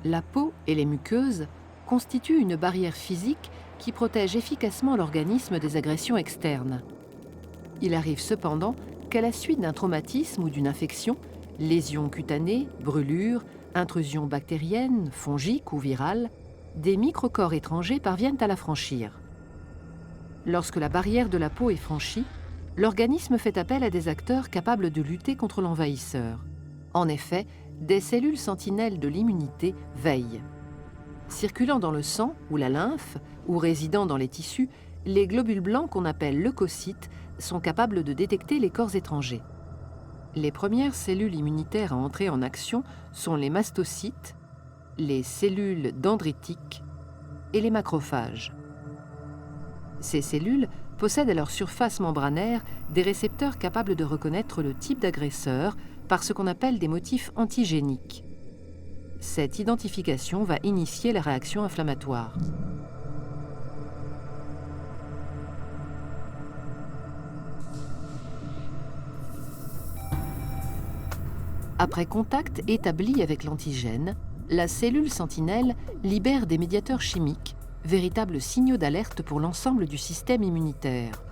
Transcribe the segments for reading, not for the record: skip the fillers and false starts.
La peau et les muqueuses constituent une barrière physique qui protège efficacement l'organisme des agressions externes. Il arrive cependant qu'à la suite d'un traumatisme ou d'une infection, lésions cutanées, brûlures, intrusions bactériennes, fongiques ou virales, des microcorps étrangers parviennent à la franchir. Lorsque la barrière de la peau est franchie, l'organisme fait appel à des acteurs capables de lutter contre l'envahisseur. En effet, des cellules sentinelles de l'immunité veillent. Circulant dans le sang ou la lymphe, ou résidant dans les tissus, les globules blancs qu'on appelle leucocytes sont capables de détecter les corps étrangers. Les premières cellules immunitaires à entrer en action sont les mastocytes, les cellules dendritiques et les macrophages. Ces cellules possèdent à leur surface membranaire des récepteurs capables de reconnaître le type d'agresseur par ce qu'on appelle des motifs antigéniques. Cette identification va initier la réaction inflammatoire. Après contact établi avec l'antigène, la cellule sentinelle libère des médiateurs chimiques, véritables signaux d'alerte pour l'ensemble du système immunitaire.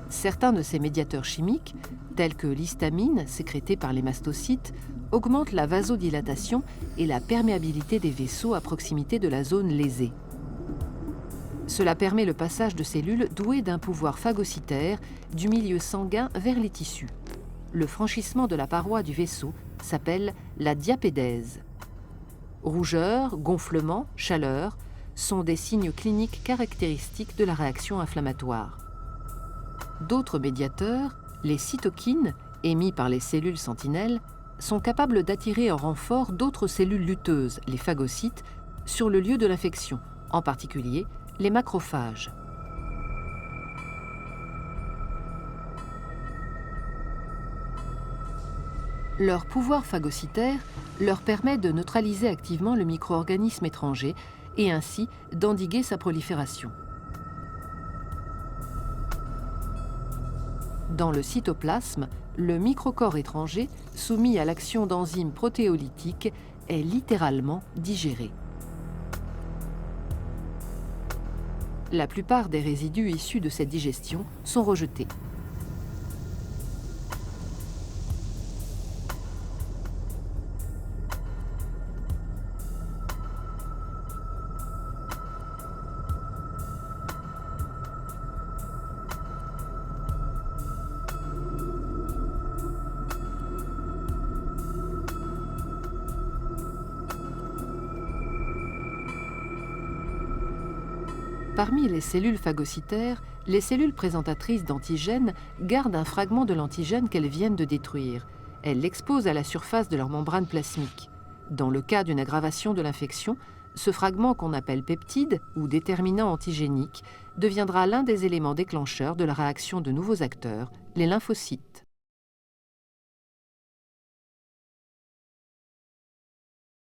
Certains de ces médiateurs chimiques, tels que l'histamine sécrétée par les mastocytes, augmentent la vasodilatation et la perméabilité des vaisseaux à proximité de la zone lésée. Cela permet le passage de cellules douées d'un pouvoir phagocytaire du milieu sanguin vers les tissus. Le franchissement de la paroi du vaisseau s'appelle la diapédèse. Rougeur, gonflement, chaleur sont des signes cliniques caractéristiques de la réaction inflammatoire. D'autres médiateurs, les cytokines, émis par les cellules sentinelles, sont capables d'attirer en renfort d'autres cellules lutteuses, les phagocytes, sur le lieu de l'infection, en particulier les macrophages. Leur pouvoir phagocytaire leur permet de neutraliser activement le micro-organisme étranger et ainsi d'endiguer sa prolifération. Dans le cytoplasme, le microcorps étranger, soumis à l'action d'enzymes protéolytiques, est littéralement digéré. La plupart des résidus issus de cette digestion sont rejetés. Parmi les cellules phagocytaires, les cellules présentatrices d'antigènes gardent un fragment de l'antigène qu'elles viennent de détruire. Elles l'exposent à la surface de leur membrane plasmique. Dans le cas d'une aggravation de l'infection, ce fragment qu'on appelle peptide ou déterminant antigénique deviendra l'un des éléments déclencheurs de la réaction de nouveaux acteurs, les lymphocytes.